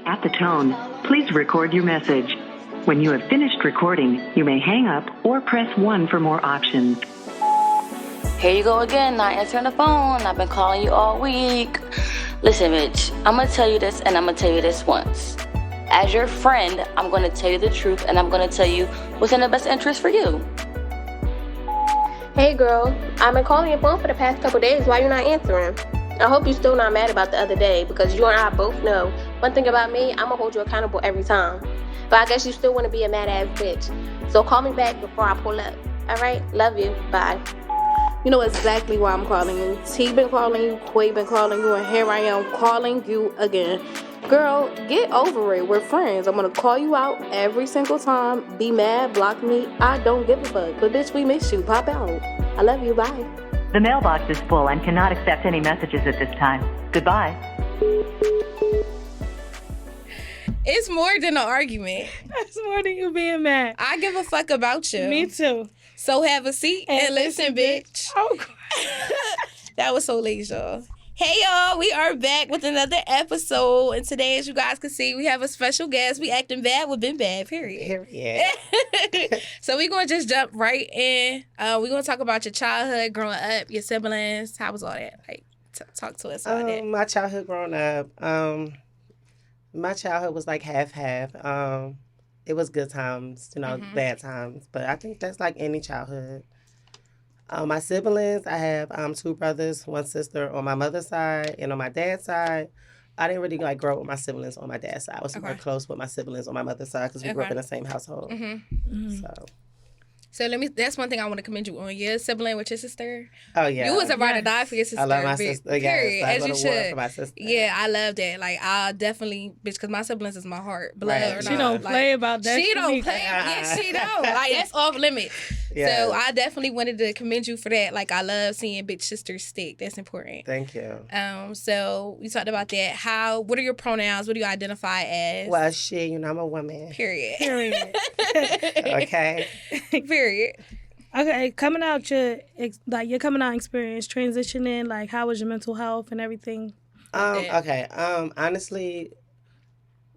At the tone, please record your message. When you have finished recording, you may hang up or press 1 for more options. Here you go again, not answering the phone. I've been calling you all week. Listen, bitch, I'm going to tell you this, and I'm going to tell you this once. As your friend, I'm going to tell you the truth, and I'm going to tell you what's in the best interest for you. Hey girl, I've been calling your phone for the past couple days. Why you not answering? I hope you're still not mad about the other day, because you and I both know one thing about me, I'm going to hold you accountable every time. But I guess you still want to be a mad ass bitch. So call me back before I pull up. Alright? Love you. Bye. You know exactly why I'm calling you. T been calling you, Quay been calling you, and here I am calling you again. Girl, get over it. We're friends. I'm gonna call you out every single time. Be mad, block me. I don't give a fuck. But bitch, we miss you. Pop out. I love you. Bye. The mailbox is full and cannot accept any messages at this time. Goodbye. It's more than an argument. That's more than you being mad. I give a fuck about you. Me too. So have a seat and listen, bitch. Oh, That was so late, y'all. Hey, y'all. We are back with another episode. And today, as you guys can see, we have a special guest. We acting bad with Beenbad, period. So we're going to just jump right in. We're going to talk about your childhood, growing up, your siblings. How was all that? Like, talk to us about that. My childhood growing up, my childhood was like half-half. It was good times, bad times. But I think that's like any childhood. My siblings, I have 2 brothers, 1 sister on my mother's side. And on my dad's side, I didn't really like grow up with my siblings on my dad's side. I was more close with my siblings on my mother's side because we grew up in the same household. So that's one thing I want to commend you on. Your sibling with your sister. Oh, yeah. You was a ride or die for your sister. I love my sister. Period. Yes, I as you should. For my sister. Yeah, I love that. Like, I definitely, bitch, because my siblings is my heart. Blood Right. or she not. don't play about that. She don't play. Yes, she don't. Like, that's off limits. Yeah. So I definitely wanted to commend you for that. Like, I love seeing bitch sisters stick. That's important. Thank you. So we talked about that. What are your pronouns? What do you identify as? Well, shit, I'm a woman. Period. Okay. Period. Okay, coming out your coming out experience, transitioning, like how was your mental health and everything? Okay. Honestly,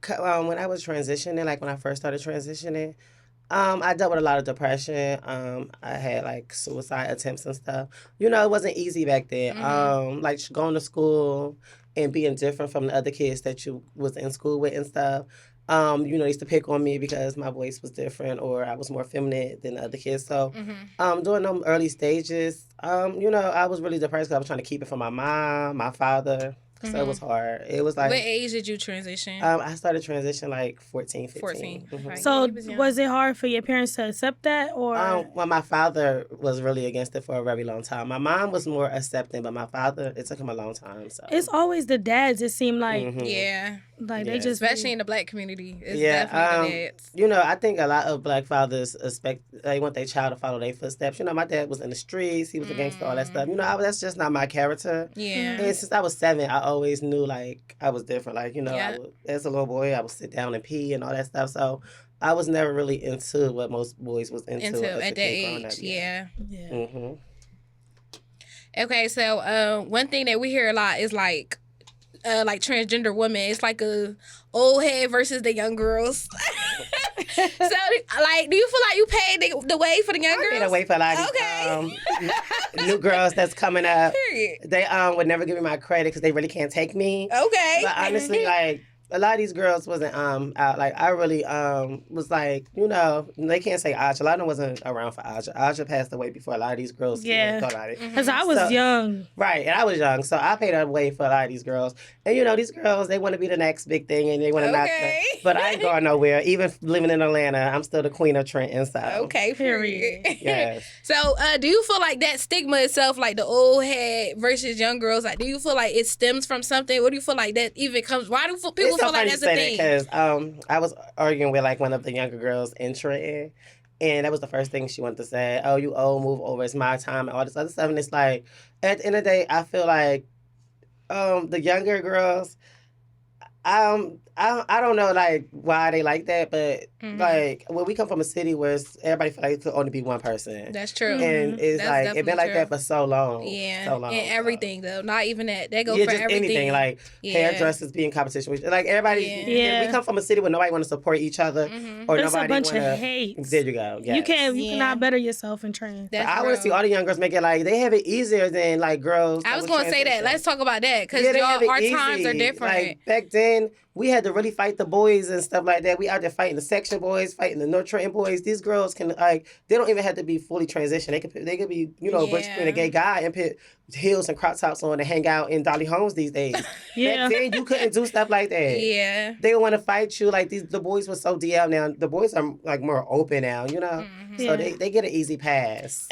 when I was transitioning, like when I first started transitioning, I dealt with a lot of depression. I had like suicide attempts and stuff. It wasn't easy back then. Like going to school and being different from the other kids that you was in school with and stuff. They used to pick on me because my voice was different or I was more feminine than the other kids. So, during them early stages, I was really depressed because I was trying to keep it from my mom, my father. So it was hard. It was like... What age did you transition? I started transition like 14, 15. 14. Mm-hmm. So was it hard for your parents to accept that? Or well, my father was really against it for a very long time. My mom was more accepting, but my father, it took him a long time. So it's always the dads, it seemed like. Yeah. Like they just... Especially in the black community. It's definitely the dads. I think a lot of black fathers they want their child to follow their footsteps. My dad was in the streets. He was a gangster, all that stuff. That's just not my character. Yeah. And since I was 7, I always knew, like, I was different. Like, as a little boy, I would sit down and pee and all that stuff. So I was never really into what most boys was into at that age. Yeah. Mm-hmm. Okay, so one thing that we hear a lot is like transgender women. It's like a old head versus the young girls. So, like, do you feel like you paid the way for the young girls? I paid the way for a lot of these new girls that's coming up. Period. They would never give me my credit because they really can't take me. Okay. But honestly, like, a lot of these girls wasn't out. Like, I really was like, they can't say Aja. A lot of them wasn't around for Aja. Aja passed away before a lot of these girls thought about it. Because I was young. Right, and I was young, so I paid a way for a lot of these girls. And these girls, they want to be the next big thing, and they want to knock them. But I ain't going nowhere. Even living in Atlanta, I'm still the queen of Trenton. So. Okay, period. Yes. So, do you feel like that stigma itself, like the old head versus young girls, like, do you feel like it stems from something? Or do you feel like that even comes? Why do people feel like that's a thing? Because I was arguing with like one of the younger girls in Trenton, and that was the first thing she wanted to say. Oh, you old, move over. It's my time, and all this other stuff. And it's like, at the end of the day, I feel like the younger girls, I don't know like why they like that, but like when we come from a city where everybody feel like it could only be one person. That's true. And it's That's like it been like definitely that for so long. Yeah, so long. and everything though, not even that. They go Yeah, for just everything. anything like hairdressers be in competition with like everybody. Yeah. We come from a city where nobody want to support each other or It's nobody a bunch wanna, of hate. There you go. Yes. You cannot better yourself in trans. I want to see all the young girls make it like they have it easier than like girls. I was going to say that. Let's talk about that because our times are different. Like back then, we had to really fight the boys and stuff like that. We out there fighting the section boys, fighting the North Trenton boys. These girls can like they don't even have to be fully transitioned. They could be a butch queen, a gay guy, and put heels and crop tops on and hang out in Dolly Homes these days. Back then, you couldn't do stuff like that. Yeah, they want to fight you. Like the boys were so DL now. The boys are like more open now. So they get an easy pass.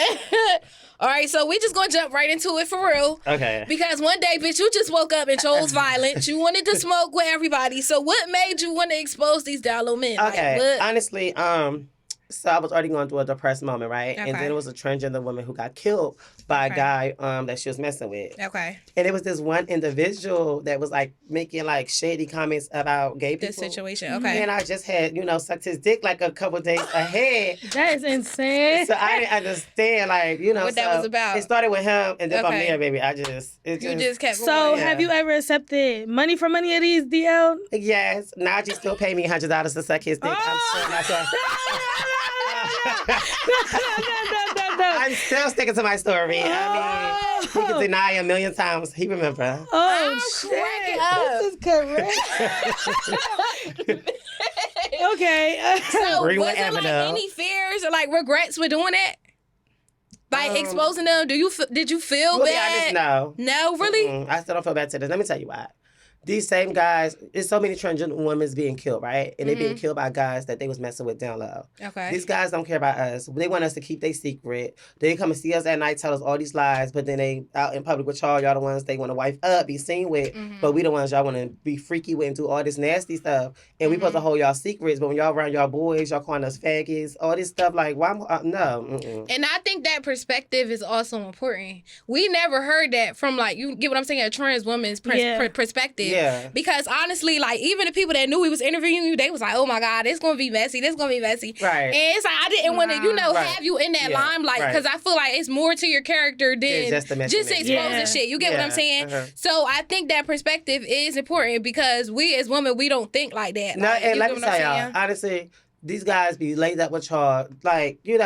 All right, so we just gonna jump right into it for real. Okay. Because one day, bitch, you just woke up and chose violence. You wanted to smoke with everybody. So what made you want to expose these down low men? Okay. Honestly, so I was already going through a depressed moment, right? Okay. And then it was a transgender woman who got killed by a guy that she was messing with. Okay. And it was this one individual that was like making like shady comments about gay people. This situation, okay. And I just had, sucked his dick like a couple days ahead. That is insane. So I didn't understand, like, what that was about. It started with him, and then from there, baby, you just kept going. So have you ever accepted money from any of these DL? Yes. Najee still pay me $100 to suck his dick. I'm still not going I'm still sticking to my story. I mean, he can deny a million times. He remember. Shit. This is correct. Okay. So was it like any fears or like regrets with doing it? Like exposing them? Did you feel bad? No. No, really? I still don't feel bad to this. Let me tell you why. These same guys, there's so many transgender women being killed, right? And they're being killed by guys that they was messing with down low. Okay. These guys don't care about us. They want us to keep their secret. They come and see us at night, tell us all these lies, but then they out in public with y'all the ones they want to wife up, be seen with, but we the ones y'all want to be freaky with and do all this nasty stuff. And we supposed to hold y'all secrets, but when y'all around y'all boys, y'all calling us faggots, all this stuff, like, why? No. And I think that perspective is also important. We never heard that from, like, you get what I'm saying, a trans woman's perspective. Yeah. Because honestly, like, even the people that knew we was interviewing you, they was like, oh my God, it's going to be messy. This going to be messy. Right. And it's like, I didn't want to, have you in that limelight because I feel like it's more to your character than just exposing shit. You get what I'm saying? So I think that perspective is important because we as women, we don't think like that. No, and let me tell y'all, honestly, these guys be laid up with y'all, like, they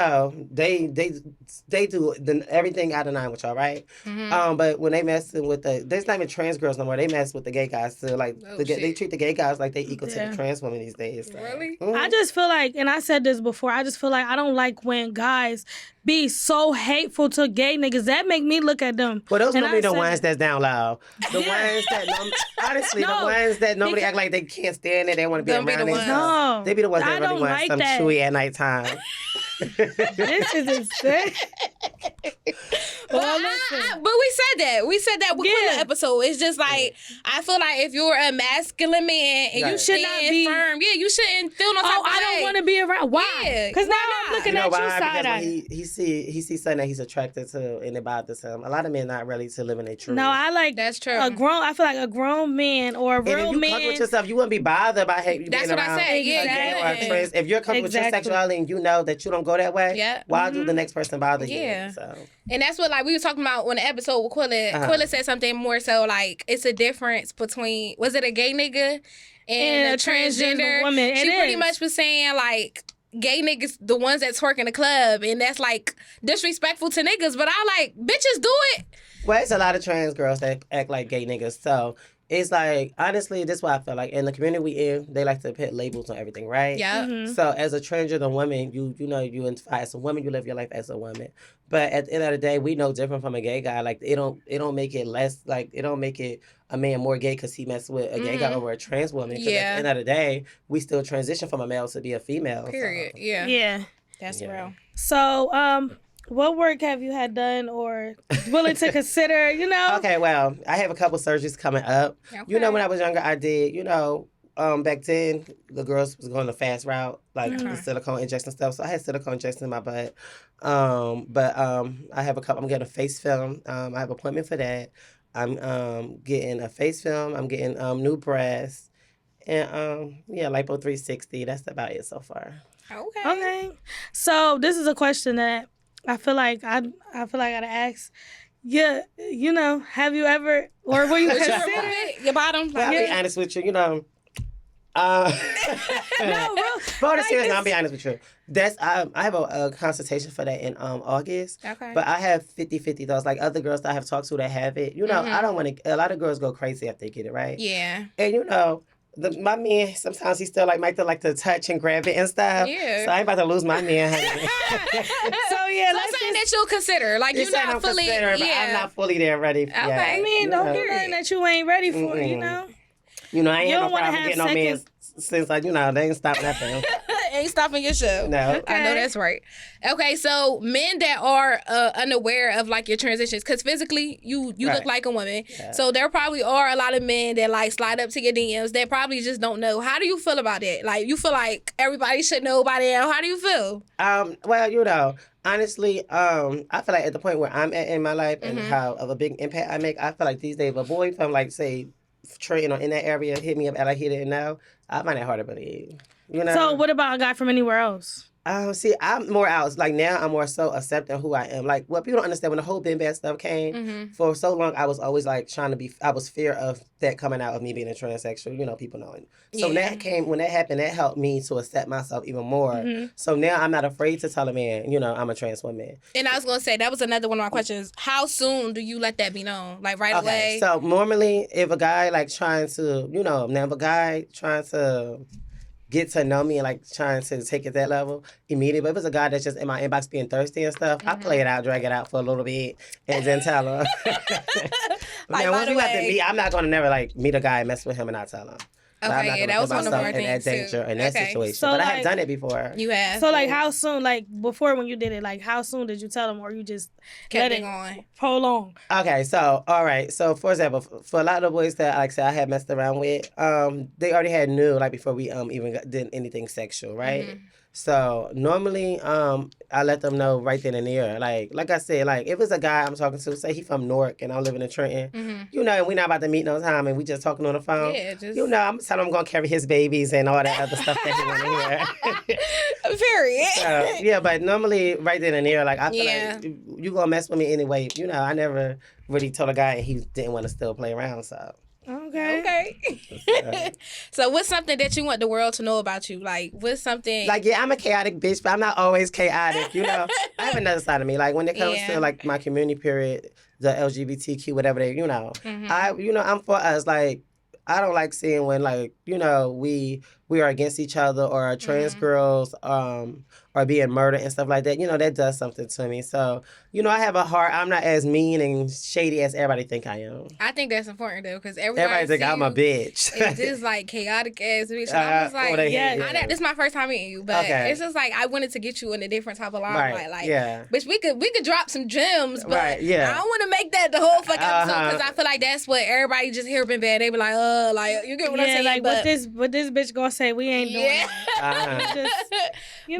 do everything out of line with y'all, right? But when they messing with there's not even trans girls no more. They mess with the gay guys too. Like, they treat the gay guys like they equal to the trans women these days. So. Really? I just feel like, and I said this before, I just feel like I don't like when guys be so hateful to gay niggas. That make me look at them. Well, those gonna be the ones that's down low. The ones that, honestly, the ones that normally act like they can't stand it. They want to be around it. No. They be the ones that really want like some that. chewy at nighttime. This is insane. But we said that. We said that with the episode. It's just like, I feel like if you're a masculine man and you should not be firm, you shouldn't feel no type of way. I don't want to be around. Why? Because now I'm looking at you side eye. He sees something that he's attracted to and it bothers him. A lot of men not ready to live in their truth. No, I like that's true. I feel like a grown man or a real man. If you comfortable with yourself, you wouldn't be bothered by you that's being what around. I said. Yeah. If you're comfortable with your sexuality and you know that you don't go that way, why do the next person bother you? Yeah. So. And that's what, like, we were talking about on the episode with Quilla. Quilla said something more so, like, it's a difference between, was it a gay nigga and a transgender woman? She pretty much was saying, like, gay niggas, the ones that twerk in the club, and that's, like, disrespectful to niggas. But I like, bitches do it. Well, it's a lot of trans girls that act like gay niggas, so... It's like, honestly, this is why I feel like in the community we in, they like to put labels on everything, right? Yeah. So as a transgender woman, you identify as a woman, you live your life as a woman. But at the end of the day, we know different from a gay guy. Like, it don't make it less, like, it don't make it a man more gay because he messed with a gay guy over a trans woman. Because at the end of the day, we still transition from a male to be a female. Period. So. Yeah. That's real. So, what work have you had done or willing to consider, Okay, well, I have a couple surgeries coming up. Okay. When I was younger, I did, back then, the girls was going the fast route, like the silicone injection stuff. So I had silicone injections in my butt. But I have I'm getting a face film. I have an appointment for that. I'm getting a face film. I'm getting new breasts. and lipo 360. That's about it so far. Okay. So this is a question that I feel like I gotta ask. Yeah, have you ever, or will you consider your bottom? Well, I'll be honest with you, no, real. But seriously, I'll be honest with you. That's I have a consultation for that in August. Okay. But I have 50-50 those. Like other girls that I have talked to that have it. I don't want to. A lot of girls go crazy after they get it, right? Yeah. And my man, sometimes he still like to touch and grab it and stuff. Yeah. So I ain't about to lose my man. So something that you'll consider, like you're not fully. But I'm not fully there ready. Okay. I mean, don't get nothing that you ain't ready for. I ain't no problem getting no man since they ain't stopping nothing. Ain't stopping your show. No. Okay. I know that's right. Okay, so men that are unaware of like your transitions, because physically you look like a woman. Yeah. So there probably are a lot of men that like slide up to your DMs that probably just don't know. How do you feel about it? Like you feel like everybody should know by now. How do you feel? Well, honestly, I feel like at the point where I'm at in my life and how of a big impact I make, I feel like these days, if a boy from like say trading or in that area hit me up and like he didn't know, I find it hard to believe. So what about a guy from anywhere else? See, I'm more out. Like now, I'm more so accepting who I am. Like what people don't understand when the whole Beenbad stuff came. For so long, I was always like trying to be. I was fear of that coming out of me being a transsexual. People knowing. So when that happened, that helped me to accept myself even more. So now I'm not afraid to tell a man, I'm a trans woman. And I was gonna say that was another one of my questions. How soon do you let that be known? Like right away? So normally, if a guy like trying to, now if a guy trying to get to know me and like trying to take it that level immediately. But if it's a guy that's just in my inbox being thirsty and stuff, I play it out, drag it out for a little bit, and then tell him. Now, once we have to meet, I'm not going to never like meet a guy and mess with him and not tell him. Okay, that was one of our things too. In that danger, in that situation. So, but I have done it before. You have. So like how soon, like before when you did it, like how soon did you tell him or you just kept it going? Prolong. Okay, so all right. So for example, for a lot of the boys that like say I had messed around with, they already had knew like before we even did anything sexual, right? So normally, I let them know right then and there. Like I said, like if it's a guy I'm talking to, say he from Newark and I'm living in Trenton, and we're not about to meet no time and we just talking on the phone. Yeah, just I'm telling him I'm gonna carry his babies and all that other stuff that he want to hear. Period. But normally right then and there, like I feel like you gonna mess with me anyway. I never really told a guy and he didn't want to still play around, so. Okay. So what's something that you want the world to know about you? Like, what's something... Like, I'm a chaotic bitch, but I'm not always chaotic, I have another side of me. Like, when it comes to, like, my community period, the LGBTQ, whatever they, I'm for us. Like, I don't like seeing when, like, we are against each other or trans girls are being murdered and stuff like that. That does something to me. So, I have a heart. I'm not as mean and shady as everybody think I am. I think that's important, though, because everybody think I'm a bitch. It's just, like, chaotic ass bitch. I was like, this is my first time meeting you, but it's just, like, I wanted to get you in a different type of limelight. Like, bitch, we could drop some gems, but I don't want to make that the whole fucking episode, because I feel like that's what everybody just hear Beenbad. They be like, like, you get what I'm saying? Like, what this bitch gonna say? We ain't doing that.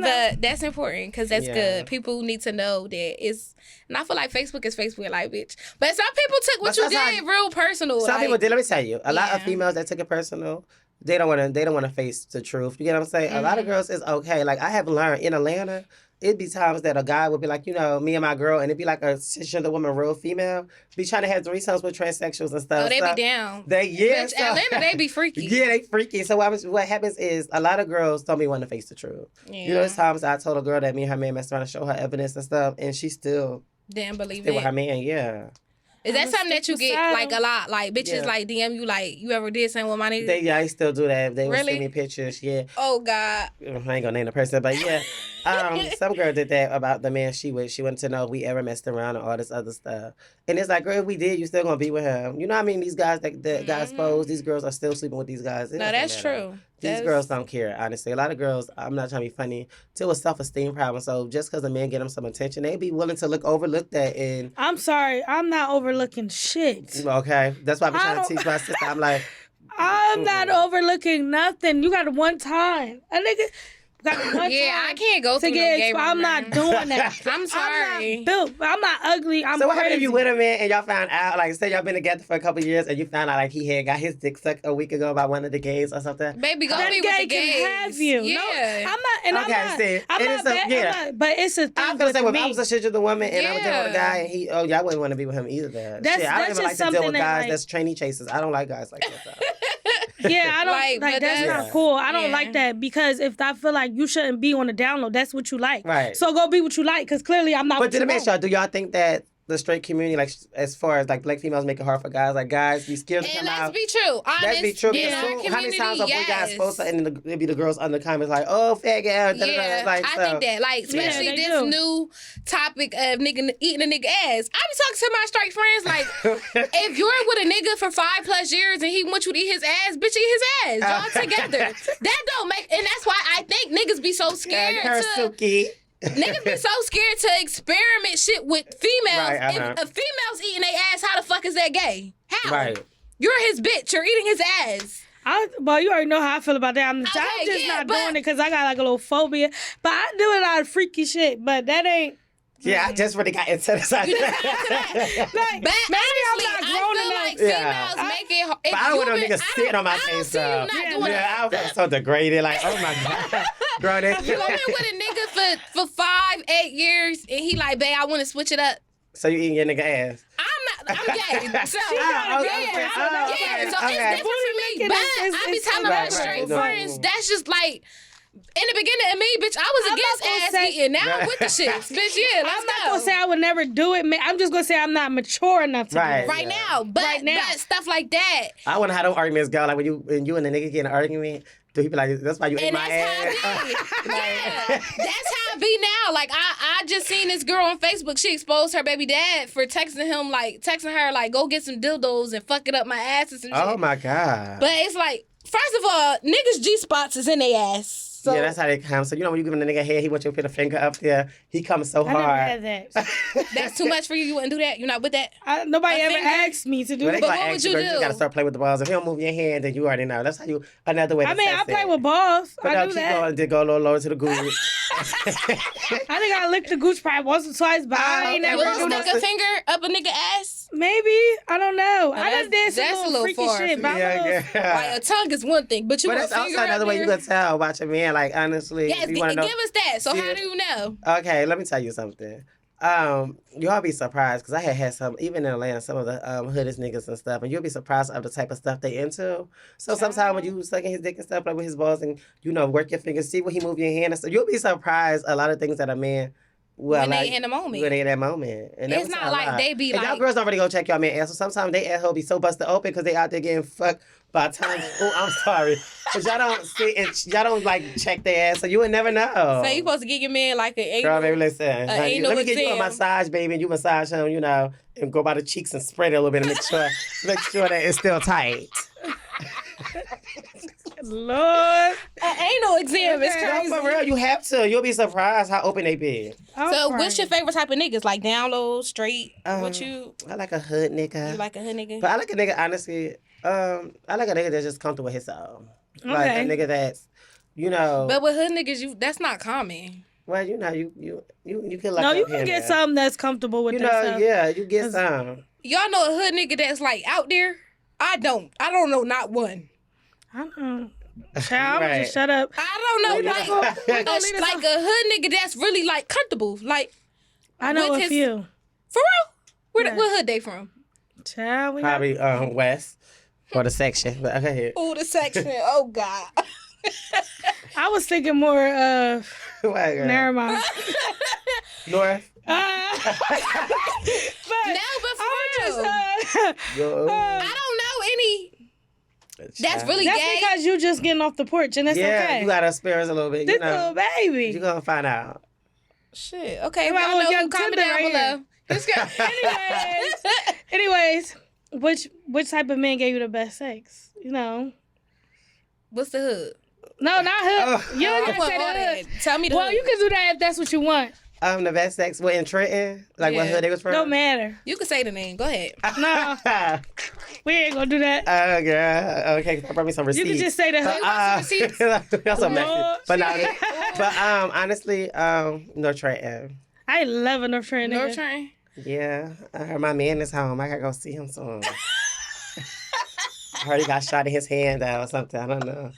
But that's important, because that's good. People need to know that it's... And I feel like Facebook is Facebook, like, bitch. But some people took what you did real personal. Some people did. Let me tell you, a lot of females that took it personal, they don't want to face the truth. You get what I'm saying? A lot of girls is okay. Like I have learned in Atlanta, it'd be times that a guy would be like, me and my girl, and it'd be like a cisgender woman, real female, be trying to have threesomes with transsexuals and stuff. Oh, they be down. Bitch, Atlanta, they be freaky. Yeah, they freaky. So what happens is a lot of girls don't be wanting to face the truth. Yeah. There's times I told a girl that me and her man messed around to show her evidence and stuff, and she still didn't believe it. With her man, yeah. Is that something that you get like a lot? Like bitches like DM you like you ever did something with my nigga? They still do that. They would send me pictures. Yeah. Oh God. I ain't gonna name the person, but yeah. Some girl did that about the man she with. She wanted to know if we ever messed around and all this other stuff. And it's like, girl, if we did, you still gonna be with him. You know what I mean? These guys that got exposed, these girls are still sleeping with these guys. No, that's true. These girls don't care, honestly. A lot of girls, I'm not trying to be funny, still a self-esteem problem. So just because a man get them some attention, they be willing to overlook that. And I'm sorry, I'm not overlooking shit. Okay, that's why I'm trying to teach my sister. I'm like, I'm not overlooking nothing. You got one time, a nigga. got one Yeah, I time can't go to through no get gay I'm not rumor. doing that. I'm sorry. I'm not built. I'm not ugly. I'm So what happened crazy. if you with a man and y'all found out, like, say y'all been together for a couple years and you found out, like, he had got his dick sucked a week ago by one of the gays or something? Baby, go That be gay with the gays. can have you. Yeah. No, I'm not. And Okay, see, I'm it not is bad. yeah. I'm not, but it's a thing I feel the with same way. If me. I was a shit with a woman and I was dealing with a Yeah. guy and he, y'all wouldn't want to be with him either. Then. That's- Shit, I don't that's even like just to deal something with that, guys like- that's trainee chasers. I don't like guys like that. So. Yeah, I don't Like, like but that's that's- not cool. I don't yeah. like that because if I feel like you shouldn't be on the download, that's what you like. Right. So go be what you like because clearly I'm not. But what to you the make want. sure, do y'all think that the straight community, like as far as like black females, make it hard for guys? Like guys be scared to And come let's out. be true. Honest, That'd be true. in Because our soon, community, how many times are we guys yes. supposed to, and then it'd be the girls under the comments like, "Oh, faggot." Yeah, Like, I so. think that. Like, especially they this do. new topic of nigga eating a nigga ass. I be talking to my straight friends like, if you're with a nigga for 5+ years and he wants you to eat his ass, bitch, eat his ass. Y'all together. That don't make, and that's why I think niggas be so scared Her to. Suki. Niggas be so scared to experiment shit with females. Right, If a female's eating their ass, how the fuck is that gay? How? Right. You're his bitch. You're eating his ass. Well, you already know how I feel about that. I'm just yeah, not but- doing it because I got like a little phobia. But I do a lot of freaky shit. But that ain't. Yeah, I just really got into this. Like, But maybe honestly, I'm not I grown feel enough. like Yeah. females make it hard. But I don't want no niggas sitting on my I don't face. see you not doing Yeah, I feel so degraded. Like, oh my God. Girl, You been with a nigga for 5-8 years and he like, babe, I want to switch it up. So you eating your nigga ass? I'm gay. So, okay. yeah, so Okay. it's different for me. But I be telling my right, straight right. friends, that's just like, in the beginning of me, bitch, I was I'm not against gonna ass say- eating. Now I'm with the shits. Bitch, yeah, let's I'm not go. gonna say I would never do it. I'm just gonna say I'm not mature enough to do Right. it. Right Yeah. now. But, Right now. but stuff like that. I wonder how those arguments go. Like when you and the nigga get in an argument, do he be like, "That's why you ate And my that's ass"? how I be. Yeah, that's how I be now. Like I just seen this girl on Facebook. She exposed her baby dad for texting her like, go get some dildos and fuck it up my ass and some shit. Oh my God. But it's like, first of all, niggas G spots is in their ass. So yeah, that's how they come. So you know when you giving a nigga head, he wants you to put a finger up there. He comes so I never hard. had that. that's too much for you. You wouldn't do that. You're not with that. Nobody A ever finger? asked me to do Well, they it. But gonna what ask would you, you girl, you do? gotta start playing with the balls. If he don't move your hand, then you already know. That's how you another way. To I mean, I test play it. with balls. But I now do keep that. going, then go a little lower to the gooch. I think I licked the gooch probably once or twice, but I ain't okay. never You Well, do stick that. a finger up a nigga ass? Maybe. I don't know. I done did some that's a little little freaky far shit. for But I'm yeah, a little- yeah. Like a tongue is one thing, but you But want that's a also finger another up way you there? can tell about your man. Like honestly, Yes, you want to know. give us that. So how Yeah. do you know? Okay, let me tell you something. Y'all be surprised because I had some, even in Atlanta, some of the hoodest niggas and stuff, and you'll be surprised of the type of stuff they into. So sometimes when you sucking his dick and stuff, like with his balls, and work your fingers, see when he move your hand and stuff, you'll be surprised a lot of things that a man will When they like in the moment. When they in that moment, and that It's was not a like lot. they be and y'all like- girls don't really go check y'all man ass. So sometimes they asshole be so busted open because they out there getting fucked by times. Oh, I'm sorry, but y'all don't see it. Y'all don't like check their ass, so you would never know. So you supposed to get your man like an Girl, anal. baby, listen. Honey, anal let me get you a exam. massage, baby, and you massage him, and go by the cheeks and spread it a little bit and make sure that it's still tight. Lord. An anal exam is No, crazy. for real, you have to. You'll be surprised how open they be. So what's your favorite type of niggas? Like down low, straight? What you I like a hood nigga. like a hood nigga? But I like a nigga, honestly, I like a nigga that's just comfortable with himself. Like a Okay. nigga that's, But with hood niggas, that's not common. well, you can like No, you up here can and get there. something that's comfortable with themselves. Yeah, you get some. Y'all know a hood nigga that's like out there? I don't know not one. I don't know. Child, Right. just shut up. I don't know like a hood nigga that's really like comfortable. Like I know with a his- few. for real? Yeah. What hood they from? Child, we got Probably West or the section. But okay. Oh, the section. Oh God. I was thinking more of. What, girl? Never mind. North. But No, but for I'm real. just, Yo. I don't know any that's really that's gay. because you just getting off the porch and it's yeah, okay. you gotta spare us a little bit. This You know, little baby. you're gonna find out. Shit. Okay, my y'all little know young who, comment Tinder down right below. Anyways, which type of man gave you the best sex? What's the hood? No, not hood. Oh. You I don't want say all the that. hood. Tell me the Well, hood. you can do that if that's what you want. The best sex in Trenton, like what Yeah. hood they was from. Don't matter. You can say the name. Go ahead. No, we ain't gonna do that. Oh, girl. Okay, brought me some receipts. You can just say the hood. That's a message. But no, But honestly, North Trenton. I love a North Trenton. North Trenton. Yeah, I heard my man is home. I gotta go see him soon. I heard he got shot in his hand out or something. I don't know.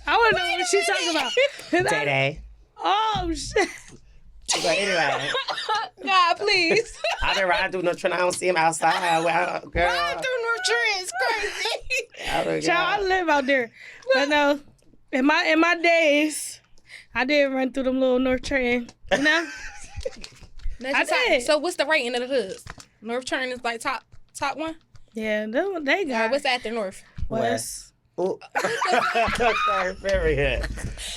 I want to know what she's talking about. Day. Oh, shit. But anyway. God, please. I've been riding through North Trenton. I don't see him outside. Well, girl. Riding through North Trenton is crazy. Child, I live out there. But no, in my days, I did run through them little North Trenton. You know? I did. So what's the rating of the hoods? North Trenton is like top one? Yeah, they got. What's after North? West. Oh. Sorry, very good.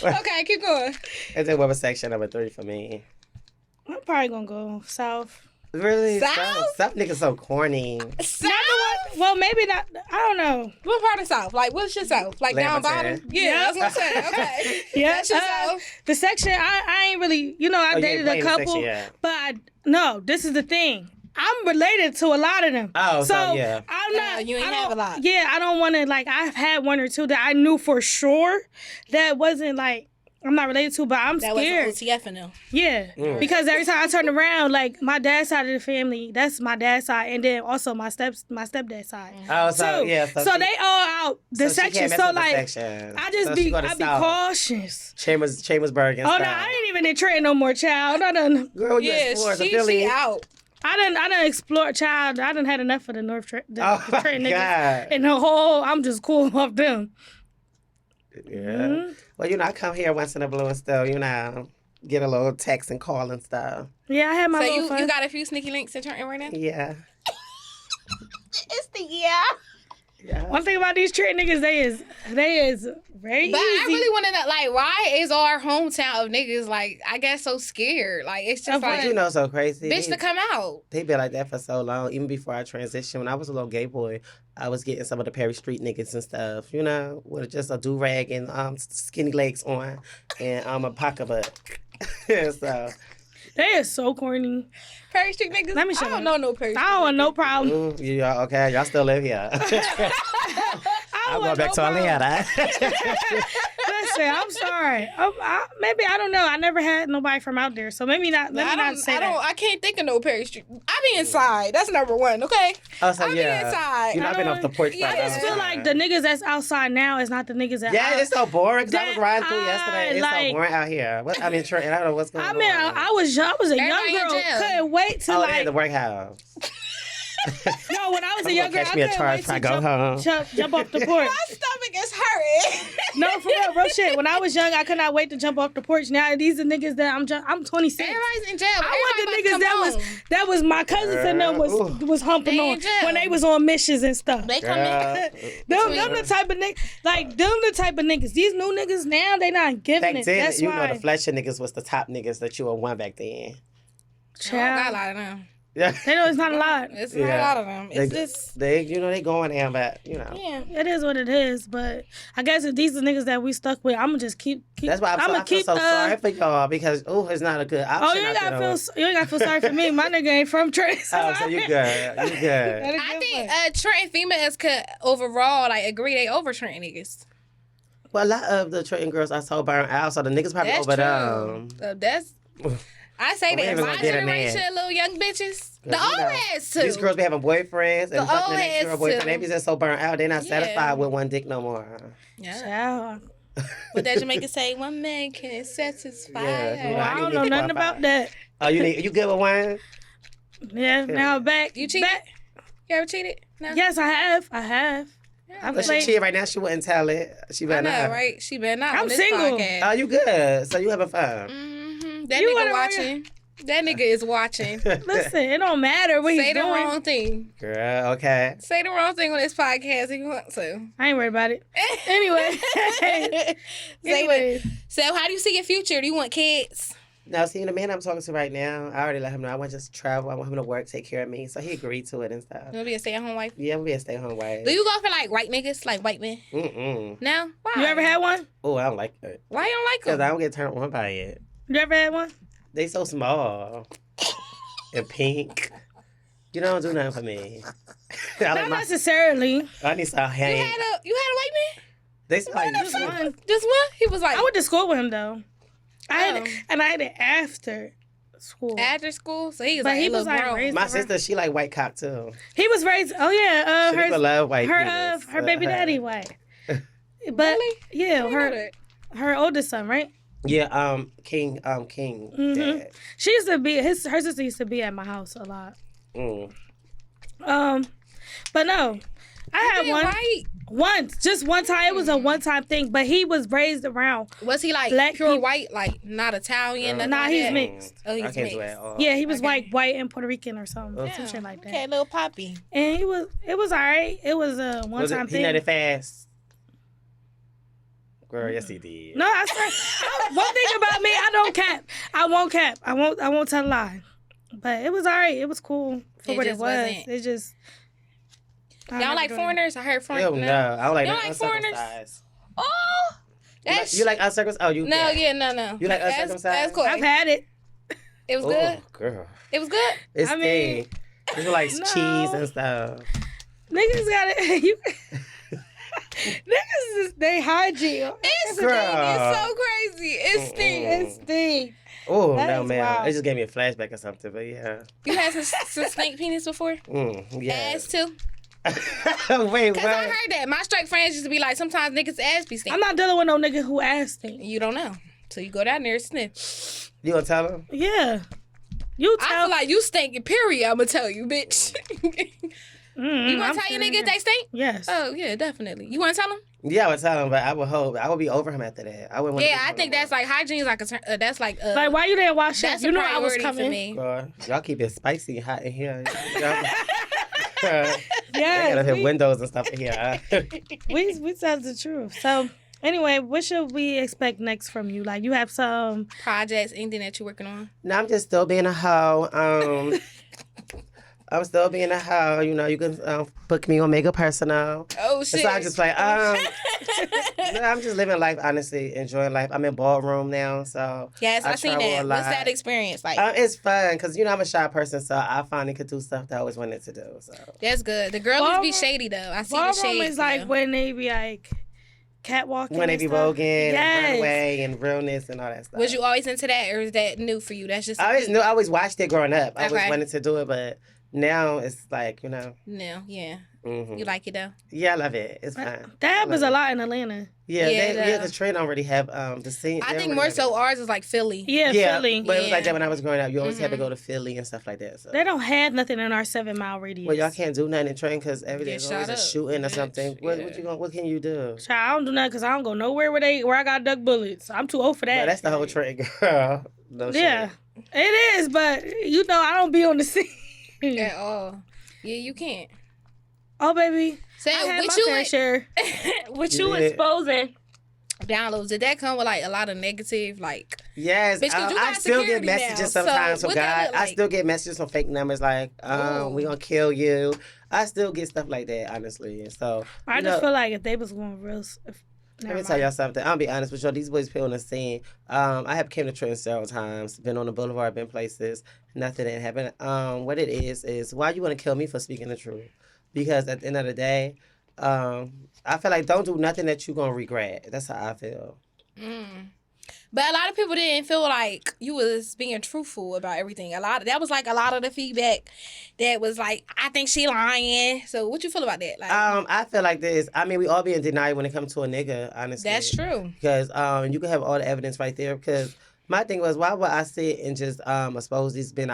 Okay, keep going. And then what was section number 3 for me? I'm probably gonna go south. Really? South? South niggas so corny. South? Well, maybe not. I don't know. What part of South? Like, what's your South? Like down Lamberton. bottom? Yeah, that's what I'm saying. Okay. Yeah, That's your South. the section I ain't really. You know, I dated a couple, but no. This is the thing. I'm related to a lot of them. Oh, so yeah. I'm not. You ain't have a lot. Yeah, I don't want to like. I've had one or two that I knew for sure that wasn't like I'm not related to, but I'm scared. That was OTF in them. Yeah, because every time I turn around, like my dad's side of the family, that's my dad's side, and then also my stepdad's side. Oh, so yeah. So they all out the section. So like, I just be cautious. Chambersburg and Oh stuff. no, I ain't even in Trenton no more, child. I done. Girl, you explore the Philly. She out. I done explored, child. I done had enough of the Trenton niggas. God. And the whole, I'm just cool off them. Yeah. Mm-hmm. Well, you know, I come here once in a blue and stuff, you know, get a little text and call and stuff. Yeah, I had my little So fun. you got a few sneaky links in Trenton right now? Yeah. It's the yeah. One thing about these Trenton niggas, they is very easy. But I really want to know, like, why is our hometown of niggas, like, I guess so scared? Like, it's just like, you know, so crazy. bitch to come out. They been like that for so long. Even before I transitioned, when I was a little gay boy, I was getting some of the Perry Street niggas and stuff, you know, with just a do-rag and skinny legs on and a pocketbook. So... They is so corny. Perry Street niggas? Let me show I don't know no Perry Street I don't want no problem. Yeah, okay, y'all still live here. I'm going back to Atlanta. Listen, I'm sorry. Maybe, I don't know. I never had nobody from out there, so maybe not. Let me not say that. I can't think of no Perry Street. I be inside. That's number one, okay? Oh, so I be inside. You know, I've been off the porch. I just feel like the niggas that's outside now is not the niggas that. Yeah, it's so boring. Cause I was riding through yesterday. It's so boring out here. I mean, Trenton. I don't know what's going on. I mean, I was a young girl. Couldn't wait to at the workhouse. No, when I was a young girl, I me a couldn't charge wait if I to go home. jump off the porch. My stomach is hurting. No, for real shit. When I was young, I could not wait to jump off the porch. Now these are niggas that I'm 26. Everybody's in jail. I want the niggas that was my cousins and them was humping on when they was on missions and stuff. They come in. Them the type of niggas, like them the type of niggas. These new niggas now they not giving back it. then, That's you why. know the Fletcher niggas was the top niggas that you would want back then. Got a lot of them. Yeah. They know it's not a lot. It's not a lot of them. It's just they going down, but you know. Yeah. It is what it is, but I guess if these are niggas that we stuck with, I'm gonna just keep. That's why I feel so sorry for y'all because it's not a good option. Oh, you ain't gotta feel sorry for me. My nigga ain't from Trenton. Oh, so you good. You good. I think Trenton females could overall like agree they over Trenton niggas. Well, a lot of the Trenton girls are so burnt out, so the niggas probably That's over true. them. That's. I say Well, that we my ain't gonna get in generation, there. little young bitches, the old heads too. These girls be having boyfriends and The fucking old the next girl heads, boyfriend. too. They be just so burnt out, they're not satisfied with one dick no more. Yeah. But that Jamaican say one man can satisfy. Yeah, I don't know nothing about that. Oh, you good with one? Yeah. Now back. You cheated? You ever cheated? No. Yes, I have. I've But she played. cheated right now. She wouldn't tell it. She I better know, not. right? She better not. I'm on this single. podcast. Oh, you good? So you having fun? That You nigga wanna- watching. That nigga is watching. Listen, it don't matter what Say he's the doing. wrong thing. Girl, okay. Say the wrong thing on this podcast if you want to. I ain't worried about it. Anyway. Say so how do you see your future? Do you want kids? Now, see, the man I'm talking to right now, I already let him know I want to just travel. I want him to work, take care of me. So he agreed to it and stuff. You want to be a stay-at-home wife? Yeah, I'm going to be a stay-home wife. Do you go for like white niggas, like white men? Mm-mm. No? Why? You ever had one? Oh, I don't like it. Why you don't like Because them? I don't get turned on by it. You ever had one? They so small. And pink. You don't do nothing for me. I Not like necessarily. I need some You hang. had a white man? They say like Just one? He was like I went to school with him though. I had it after school. after school, so he was But like he a was little like grown. raised my around- sister, she like white cock too. He was raised. Oh yeah, She love white penis. her baby daddy white. But Really? yeah, I didn't know that. her oldest son, right? Yeah, King. Mhm. Dad. She used to be her sister used to be at my house a lot. Mm. But no, I had He one white. once, just one time. It was a one time thing, but he was raised around. Was he like Black pure people- white, like not Italian? nothing Nah, like he's that? mixed. Oh, he's I can't mixed. do it at all. Yeah, he was Okay. white and Puerto Rican or something, Yeah. some shit like that. Okay, little poppy. And it was alright. It was a one Was time he thing. nutted fast? Girl, yes he did. No, I swear. One thing about me, I don't cap. I won't cap. I won't tell a lie. But it was alright. It was cool for It what it just was. wasn't- It just. I'm Y'all never like doing it. foreigners? I heard foreigners. Hell no. I don't like You that don't like foreigners? uncircumcised. Oh, that's You like uncircumcised? Oh, you no, can. yeah, no. You like That's uncircumcised? cool. I've had it. It was Oh, good. girl. It was good. It's I mean, thing. It's like no. cheese and stuff. Niggas got it. You. Niggas is they hygiene. It's Girl. It's so crazy. It's stink. It's thing. Oh, That no, is man. wild. It just gave me a flashback or something, but yeah. You had some snake penis before? Yeah. Ass too? Wait, Because I what? heard that. My straight friends used to be like, sometimes niggas' ass be I'm stinking. not dealing with no nigga who asked me. You don't know. So you go down there and sniff. You gonna tell him? Yeah. You I tell. feel like you stinking, period. I'm going to tell you, bitch. You want I'm to tell your sitting nigga here. they stink? Yes. Oh, yeah, definitely. You want to tell him? Yeah, I would tell him, but I would hope. I would be over him after that. I wouldn't want Yeah, I think that's like hygiene is like a that's like Like, why you didn't wash that's up? You a know I was priority coming. for me. Girl, y'all keep it spicy and hot in here. Y'all Yes, gotta have windows and stuff in here. we said the truth. So anyway, what should we expect next from you? Like, you have some. Projects, anything that you're working on? No, I'm just still being a hoe. I'm still being a hoe. You know, you can book me on Mega Personal. Oh, shit. So I just like, no, I'm just living life, honestly, enjoying life. I'm in ballroom now, so Yes, I seen travel that. a What's lot. that experience like? It's fun because you know I'm a shy person, so I finally could do stuff that I always wanted to do. So That's good. The girls be Ballroom- shady though. I see the Ballroom shade. is like when they be like catwalking. when they and be stuff. voguing, and Yes. runway, and realness, and all that stuff. Was you always into that, or is that new for you? That's just I always knew. I always watched it growing up. I always Okay. wanted to do it, but now it's like No, yeah. mhm. You like it though? Yeah, I love it. It's fun. That happens a lot in Atlanta. Yeah, Yeah, yeah. the- The trade don't really have the scene. I they think don't more really have so ours is like Philly. Yeah, Yeah, Philly. but it was like Yeah. that when I was growing up. You always had to go to Philly and stuff like that. So. They don't have nothing in our 7 mile radius. Well, y'all can't do nothing in train because every day Get is always shot a up, shooting or bitch. something. Yeah. What can you do? Child, I don't do nothing because I don't go nowhere where I got duck bullets. I'm too old for that. Well, that's the whole train, girl. No Yeah, shit. it is, but you know I don't be on the scene. At all. Yeah, you can't. Oh, baby. So I had with my you, fair share. with You you did. exposing downloads, did that come with like a lot of negative, like? Yes, Bitch, 'cause you I got still get security now, messages so sometimes from what that God. look I like? still get messages from fake numbers like, Ooh. we gonna kill you. I still get stuff like that, honestly. And so I you just know, feel like if they was going real. let me tell y'all something. I'll be honest with y'all. These boys put on the scene. I have came to Trenton several times, been on the boulevard, been places. Nothing didn't happen. What it is why you want to kill me for speaking the truth? Because at the end of the day, I feel like don't do nothing that you gonna regret. That's how I feel. But a lot of people didn't feel like you was being truthful about everything. That was like a lot of the feedback that was like, I think she lying. So what you feel about that? Like, I feel like this. I mean, we all be in denial when it comes to a nigga, honestly. that's true. Because you can have all the evidence right there. Because my thing was, why would I sit and just expose these men?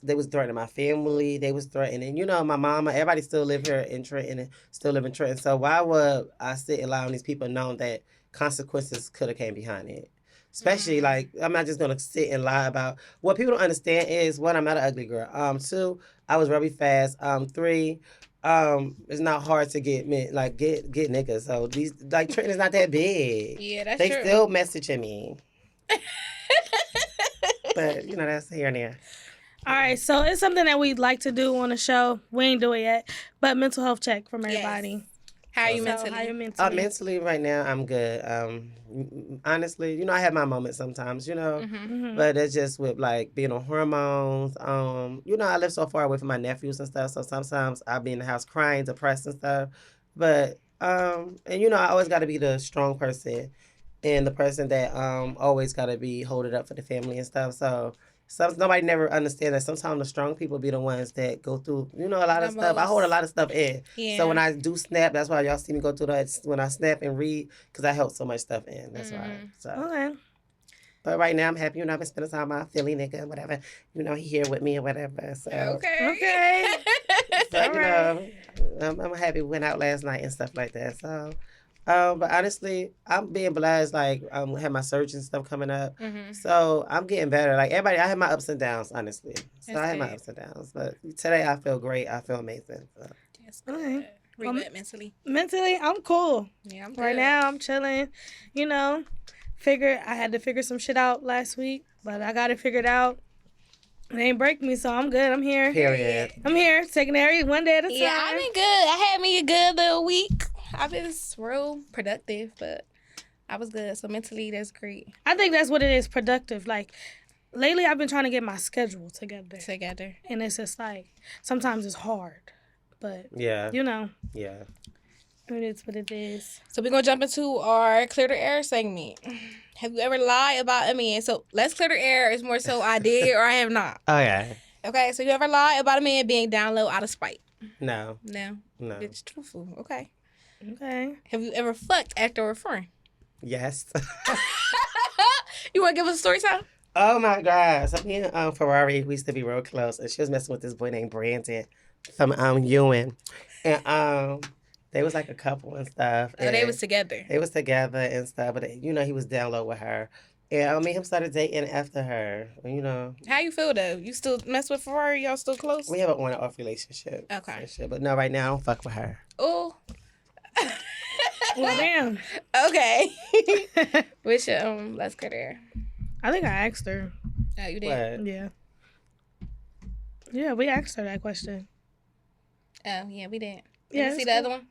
They was threatening my family. They was threatening, my mama. Everybody still live here in Trenton and still live in Trenton. So why would I sit and allowing these people know that consequences could have came behind it? Especially like I'm not just gonna sit and lie about what people don't understand is one, I'm not an ugly girl. Two, I was very fast. Three, it's not hard to get men get niggas. So these like Trenton is not that big. Yeah, that's they true. still messaging me. But that's here and there. All right, so it's something that we'd like to do on the show. We ain't do it yet, but mental health check from everybody. How are you So, mentally? how you mentally? Mentally right now I'm good. Honestly, I have my moments sometimes, Mm-hmm. but it's just with like being on hormones. I live so far away from my nephews and stuff, so sometimes I'll be in the house crying, depressed and stuff. But And I always got to be the strong person and the person that always got to be holding up for the family and stuff. So nobody never understands that sometimes the strong people be the ones that go through, a lot of stuff. I hold a lot of stuff in. Yeah. So when I do snap, that's why y'all see me go through that. When I snap and read, because I held so much stuff in. That's why. So. Okay. But right now I'm happy. I've been spending time with my Philly nigga and whatever. He here with me and whatever. So. Okay. So, I'm happy we went out last night and stuff like that. So. But honestly, I'm being blessed. Like, I have my surgery and stuff coming up. So, I'm getting better. Like, everybody, I have my ups and downs, honestly. So, I have my ups and downs. But today, I feel great. I feel amazing. So. That's good. Where you at mentally? Mentally, I'm cool. Yeah, I'm good. Right now, I'm chilling. I had to figure some shit out last week, but I got it figured out. It ain't break me, so I'm good. I'm here. Period. I'm here, taking it one day at a time. Yeah, I've been good. I had me a good little week. I've been real productive, but I was good. So mentally, that's great. I think that's what it is, productive. Like, lately I've been trying to get my schedule together. And it's just like, sometimes it's hard. But, yeah. Yeah. It is what it is. So we're going to jump into our Clear the Air segment. Have you ever lied about a man? So let's clear the air. It's more so I did or I have not. Okay. Okay, so you ever lied about a man being down low out of spite? No. It's truthful. Okay. Okay. Have you ever fucked after a friend? Yes. You want to give us a story time? Oh my God. So me and Ferrari, we used to be real close, and she was messing with this boy named Brandon from UN. And they was like a couple and stuff. Oh, they was together. They was together and stuff, but he was down low with her. And me and him started dating after her, How you feel though? You still mess with Ferrari? Y'all still close? We have an on and off relationship. Okay. But no, right now I don't fuck with her. Oh. Well, damn. Okay. Which let's go there. I think I asked her. Oh, you did? What? Yeah. Yeah, we asked her that question. Oh, yeah, we did. Yeah. You see the other one?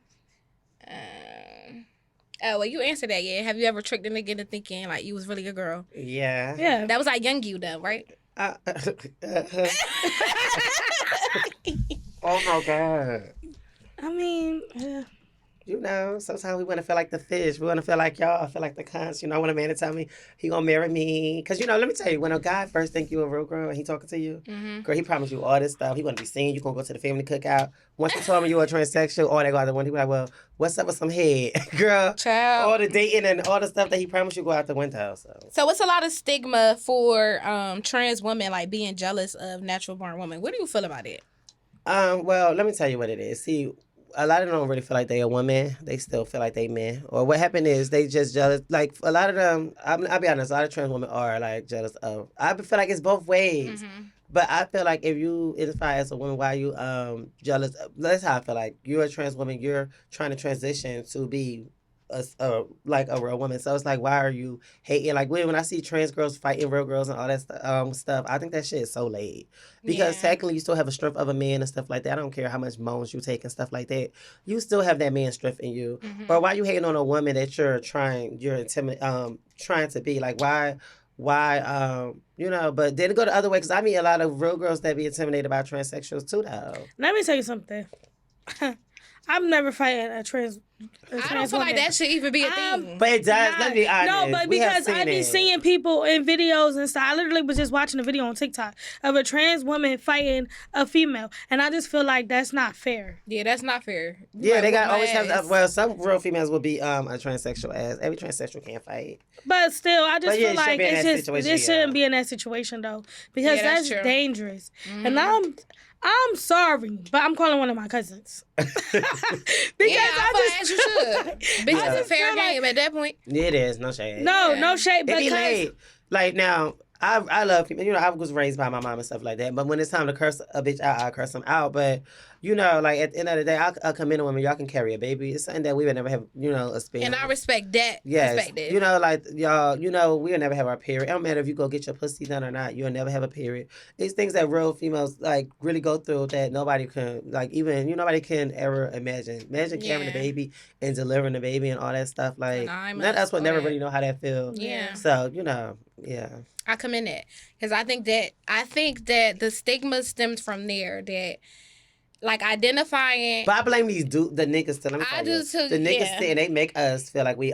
Well, you answered that, yeah. Have you ever tricked a nigga into thinking, like, you was really a girl? Yeah. Yeah. That was like young you, though, right? Oh, my God. I mean, sometimes we want to feel like the fish. We want to feel like y'all. I feel like the cunts. I want a man to tell me he going to marry me. Because, let me tell you, when a guy first think you a real girl and he talking to you, girl, he promised you all this stuff. He going to be seeing you. Going to go to the family cookout. Once he told me you were transsexual, all that go out the window. He be like, well, what's up with some head? Girl, Child. all the dating and all the stuff that he promised you go out the window. So it's a lot of stigma for trans women, like, being jealous of natural-born women. What do you feel about it? Well, let me tell you what it is. See, a lot of them don't really feel like they a woman. They still feel like they men. Or what happened is they just jealous. Like, a lot of them, I'll be honest, a lot of trans women are, like, jealous of. I feel like it's both ways. But I feel like if you identify as a woman, why you jealous? That's how I feel like. You're a trans woman. You're trying to transition to be like a real woman. So it's like, why are you hating? Like, when I see trans girls fighting real girls and all that stuff, I think that shit is so late. Because technically you still have a strength of a man and stuff like that. I don't care how much moans you take and stuff like that. You still have that man strength in you. Or why you hating on a woman that you're trying to be? Like, why, but then go the other way, because I meet a lot of real girls that be intimidated by transsexuals too, though. Let me tell you something. I'm never fighting a trans I don't feel like that should even be a thing. But it does. Let's be honest. No, but because I be seeing people in videos and stuff. I literally was just watching a video on TikTok of a trans woman fighting a female, and I just feel like that's not fair. Yeah, that's not fair. Yeah, they got always have. Well, some real females will be a transsexual ass. Every transsexual can't fight. But still, I just feel like it shouldn't be in that situation though, because that's dangerous. And I'm sorry, but I'm calling one of my cousins. Because I you should. Bitch, it's a fair game at that point. It is, no shade. No shade, because... It be late. Like, now, I love people. I was raised by my mom and stuff like that. But when it's time to curse a bitch out, I curse them out. But, like, at the end of the day, I'll come in a woman, y'all can carry a baby. It's something that we would never have, experience. And I respect that. Yes. Respect that. Like, y'all, we will never have our period. It don't matter if you go get your pussy done or not. You'll never have a period. These things that real females, like, really go through that nobody can, like, even, nobody can ever imagine. Imagine carrying the baby and delivering the baby and all that stuff. Like, none of us would never really know how that feels. Yeah. So, yeah. I commend that. Because I think that the stigma stems from there, that like identifying. But I blame these the niggas too. Let me tell I do you. too. The niggas Yeah. sit and they make us feel like we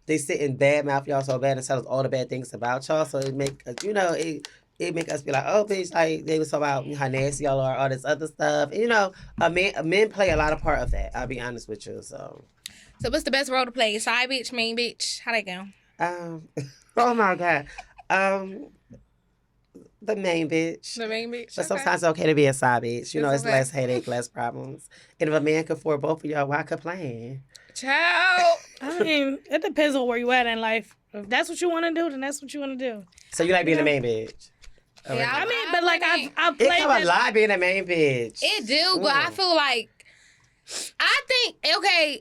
they sit and bad mouth y'all so bad and tell us all the bad things about y'all. So it make it make us be like, oh bitch, like they was talking about how nasty y'all are, all this other stuff. And, men play a lot of part of that. I'll be honest with you. So what's the best role to play? Side bitch, main bitch? How they go? oh my God. The main bitch. The main bitch. But Okay. sometimes it's okay to be a side bitch. You know, it's okay. less headache, less problems. And if a man could afford both of y'all, why complain? Child. I mean, it depends on where you at in life. If that's what you want to do, then that's what you want to do. So you like being the main bitch? Yeah, I mean, but like I've It played come a that. lot being a main bitch. It do, but I feel like I think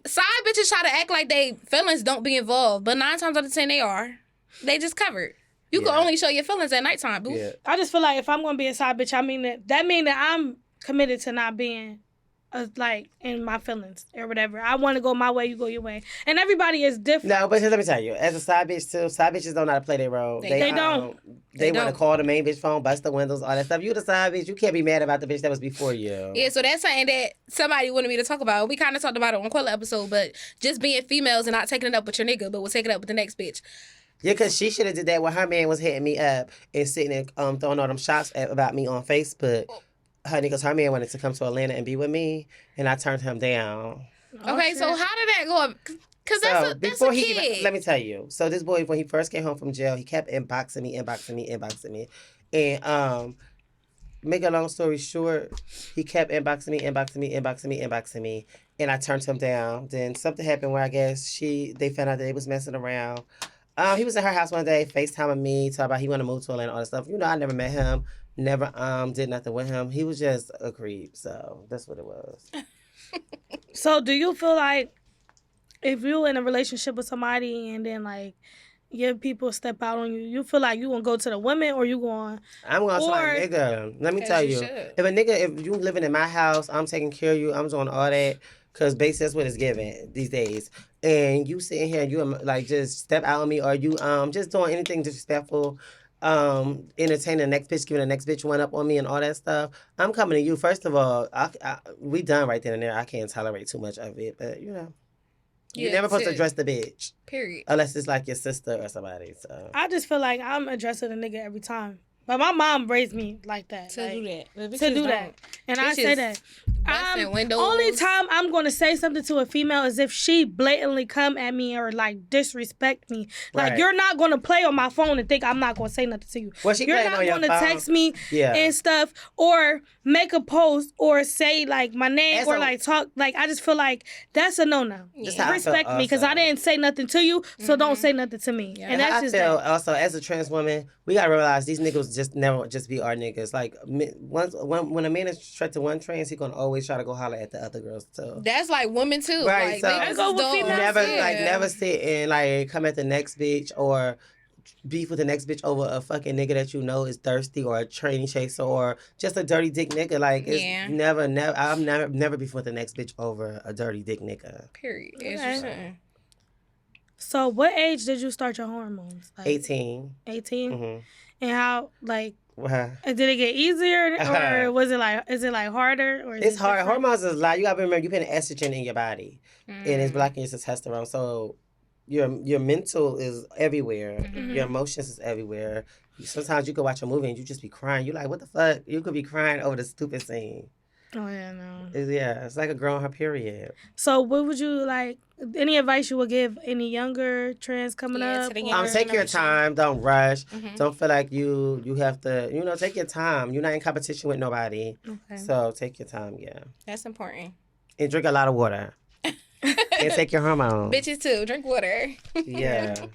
side bitches try to act like they feelings don't be involved, but 9 times out of 10 they are. They just covered. You can only show your feelings at nighttime, boo. Yeah. I just feel like if I'm gonna be a side bitch, I mean that mean that I'm committed to not being like in my feelings or whatever. I want to go my way, you go your way, and everybody is different. No, but let me tell you, as a side bitch too, side bitches don't know how to play their role. They don't. They want to don't. call the main bitch phone, bust the windows, all that stuff. You the side bitch, you can't be mad about the bitch that was before you. Yeah, so that's something that somebody wanted me to talk about. We kind of talked about it on Quella episode, but just being females and not taking it up with your nigga, but we'll take it up with the next bitch. Yeah, because she should have did that when her man was hitting me up and sitting and throwing all them shots about me on Facebook. Her man wanted to come to Atlanta and be with me, and I turned him down. Okay, so how did that go? Because that's a kid. Let me tell you. So this boy, when he first came home from jail, he kept inboxing me. And make a long story short, he kept inboxing me. And I turned him down. Then something happened where I guess they found out that they was messing around. He was at her house one day, FaceTiming me, talking about he want to move to Atlanta, all that stuff. I never met him, never did nothing with him. He was just a creep, so that's what it was. So do you feel like if you're in a relationship with somebody and then like your people step out on you, you feel like you gonna go to the women or you going? I'm going to say, nigga, let me tell you. If you living in my house, I'm taking care of you, I'm doing all that. Because basically that's what it's given these days. And you sitting here and you like just step out on me or you just doing anything disrespectful, entertaining the next bitch, giving the next bitch one up on me and all that stuff. I'm coming to you. First of all, we done right then and there. I can't tolerate too much of it. But, you're never supposed to address the bitch. Period. Unless it's like your sister or somebody. So I just feel like I'm addressing a nigga every time. But my mom raised me like that. To do that. To do that. And I say that. Only time I'm going to say something to a female is if she blatantly come at me or like disrespect me. Like Right. you're not going to play on my phone and think I'm not going to say nothing to you. Well, she You're playing not on your going to phone. text me Yeah. and stuff or make a post or say like my name As or a- like talk. Like I just feel like that's a no-no. That's how I feel Respect me because I also. didn't say nothing to you, so don't say nothing to me. And that's I just feel that. also as a trans woman, we gotta realize these niggas just never just be our niggas. Like when a man is attracted to one trans, he gonna always try to go holler at the other girls too. That's like women too. Right, Like, so- they I just go with don't- females, Never sit and like come at the next bitch or beef with the next bitch over a fucking nigga that you know is thirsty or a trainee chaser or just a dirty dick nigga. Like it's never. I'm never beef with the next bitch over a dirty dick nigga. Period. Okay. So what age did you start your hormones? Like 18. 18? Mm-hmm. And how, like, Wow. did it get easier or was it like, is it like harder? Or is It's it hard. different? Hormones is a lot. You gotta remember you putting estrogen in your body, and it's blocking your testosterone. So your mental is everywhere. Your emotions is everywhere. Sometimes you could watch a movie and you just be crying. You like, what the fuck? You could be crying over the stupid scene. Oh, yeah, no. It's like a girl on her period. So what would you like, any advice you would give any younger trans coming up? to the or- younger Take your time. Don't rush. Mm-hmm. Don't feel like you have to, take your time. You're not in competition with nobody. Okay. So take your time, yeah. That's important. And drink a lot of water. And take your hormones. Bitches too. Drink water. Yeah.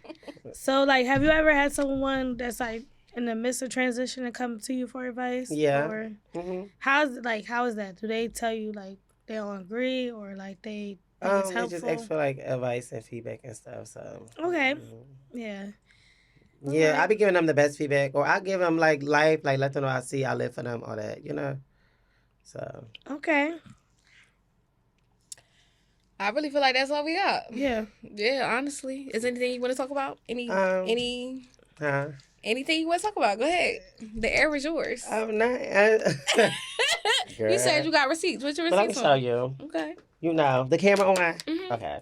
So, like, have you ever had someone that's, like, in the midst of transition and come to you for advice? Yeah. Or Mm-hmm. how is that? Do they tell you, like, they don't agree or, like, they think it's They helpful? just ask for like advice and feedback and stuff. So Okay. mhm. Yeah. Yeah, I be giving them the best feedback, or I give them like life, like let them know I live for them, all that, So Okay. I really feel like that's all we got. Yeah. Yeah, honestly. Is there anything you want to talk about? Anything you want to talk about? Go ahead. The air is yours. I'm not. You said you got receipts. What's your But let me receipts show on? you. Okay. You know, the camera on? Mhm. Okay.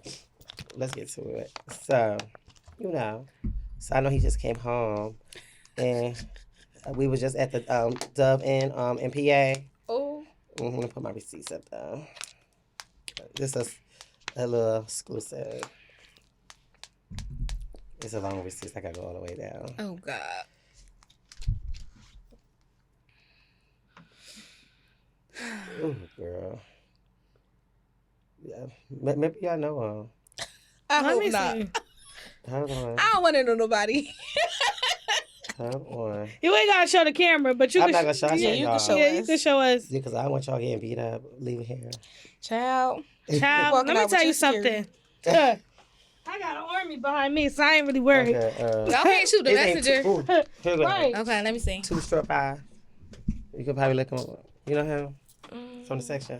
Let's get to it. So, you know. So I know he just came home. And we was just at the Dove Inn in PA. Oh. I'm going to put my receipts up, though. This is a little exclusive. It's a long receipt. I got to go all the way down. Oh, God. Ooh, girl. Yeah, maybe y'all know him. I Let hope me not. see. Hold on. I don't want to know nobody. Hold on. You ain't gotta show the camera, but you I'm can. not gonna show Yeah, you. you can show Yeah, us. you can show us. Yeah, because I don't want y'all getting beat up leaving here. Child. Child, Walking let me out with tell you your something. I got an army behind me, so I ain't really worried. Okay, Okay, shoot the his name messenger. Ooh, here we go. Right. Okay, let me see. 2-5. You can probably look him up. You know him? From the section.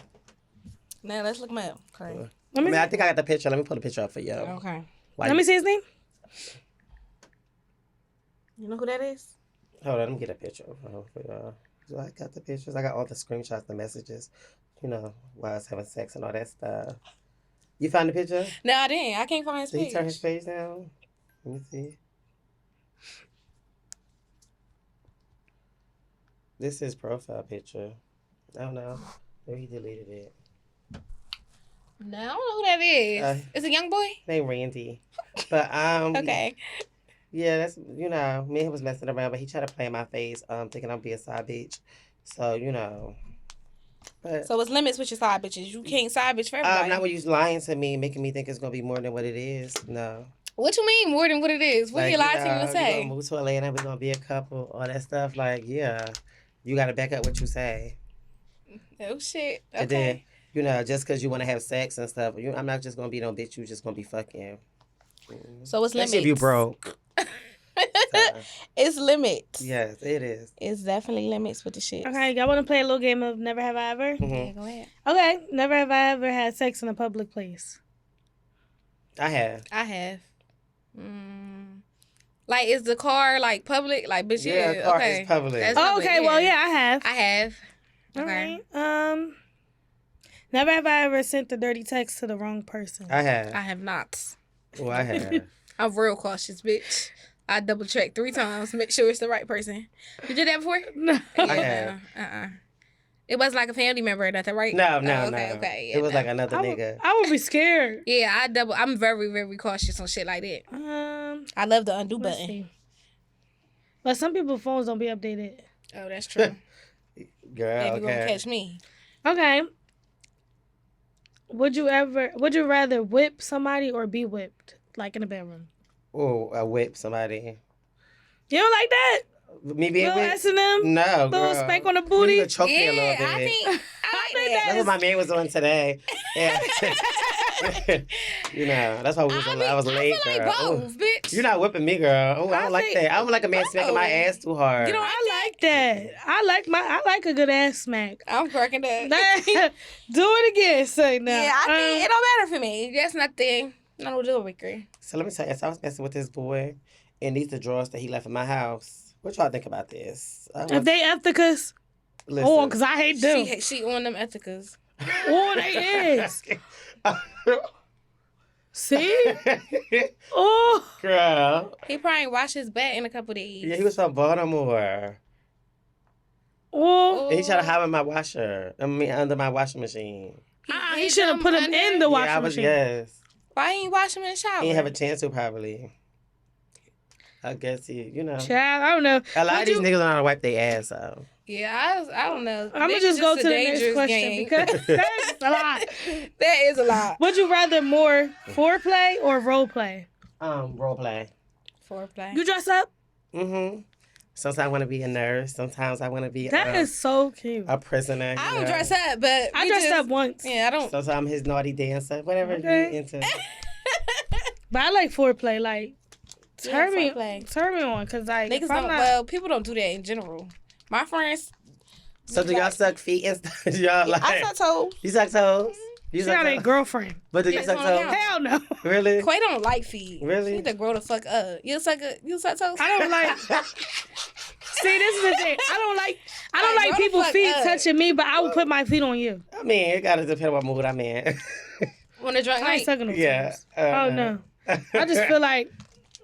Now let's look him up. Okay. Let me I think I got the picture. Let me pull the picture up for you. Okay. let me see his name. You know who that is? Hold on, let me get a picture for y'all. So I got the pictures. I got all the screenshots, the messages. You know, while I was having sex and all that stuff. You found the picture? No, I didn't. I can't find his Did page. he turn his page down? Let me see. This is his profile picture. I don't know. Maybe he deleted it. No, I don't know who that is. It's a young boy? Named Randy. But Okay. yeah, that's you know, me and him was messing around, but he tried to play in my face, thinking I'm being a side bitch. So, you know. But So it's limits with your side bitches. You can't side bitch for everybody. not when you lying to me, making me think it's gonna be more than what it is. No. What you mean more than what it is? What he lied to you and We're say? gonna move to Atlanta, we're gonna be a couple, all that stuff. Like, yeah. You gotta back up what you say. Oh shit. And Okay. then, you know, just because you want to have sex and stuff, I'm not just going to be no bitch. You just going to be fucking. So it's limits. Especially if you broke. So, It's limits. yes, it is. It's definitely limits with the shit. Okay, y'all want to play a little game of Never Have I Ever? Mhm. Yeah, go ahead. Okay, never have I ever had sex in a public place. I have. I have. Like, is the car like public? Like, bitch, yeah. car Okay. is public. That's Oh, public, okay, well, yeah, I have. I have. All Okay. right. Never have I ever sent a dirty text to the wrong person. I have. I have not. Oh, I have. I'm real cautious, bitch. I double check 3 times, make sure it's the right person. You did that before? No. I have. No. It wasn't like a family member or nothing, right? No. Okay, no. okay. Yeah, it was no. like another nigga. I would be scared. Yeah, I'm very, very cautious on shit like that. I love the undo Let's button. see. But some people's phones don't be updated. Oh, that's true. Girl, If you gonna okay. catch me. Okay. Would you rather whip somebody or be whipped? Like in the bedroom. Oh, I whip somebody. You don't like that? Me being Little whipped? S&M? No, Little girl. spank on the You booty? need to choke me a little bit. Yeah, I think I like that. That's what my man was on today. Yeah. You know, that's why I was late, I feel girl. like Ooh. both, bitch. You're not whipping me, girl. Oh, I don't like think- that. I don't like a man smacking my ass too hard. You know, I like that. I like a good ass smack. I'm cracking up. Do it again, say now. Yeah, I think it don't matter for me. That's nothing. No deal breaker. So let me tell you, so I was messing with this boy, and these the drawers that he left in my house. What y'all think about this? If they ethicas, Listen. because I hate them. She on them ethicas. Oh, they is. See? Oh. Girl. He probably ain't washed his back in a couple days. Yeah, he was from Baltimore. Oh. And he tried to hide in my washer. Under my washing machine. He should have put him in the washing Yeah, I was, machine. yes. Why ain't wash him in the shower? He didn't have a chance to, probably. I guess you know. Child, I don't know. A lot of these niggas don't know how to wipe their ass out. Yeah, I don't know. I'm going to This just is go a to the next dangerous question game. because that's a lot. That is a lot. Would you rather more foreplay or role play? Role play. Foreplay. You dress up? Mm-hmm. Sometimes I want to be a nurse. Sometimes I want to be That is so cute. a prisoner. I you don't know. dress up, but I dressed up once. Yeah, I don't. Sometimes I'm his naughty dancer. Whatever Okay. you into. But I like foreplay. Like, turn me foreplay. on. Because, like, Niggas if I'm don't. not... Well, people don't do that in general. My friends. So do y'all suck feet and stuff? y'all like? I suck toes. You suck toes? You She suck got a toes? girlfriend. But do you Yes, suck on toes? account. Hell no. Really? Quay don't like feet. Really? She need to grow the fuck up. You suck toes? I don't like... See, this is the thing. I don't like grow the people's fuck feet up. touching me, but I would put my feet on you. I mean, it gotta depend on what mood I'm in. Want to drink? I ain't sucking no Yeah. toes. Oh no. I just feel like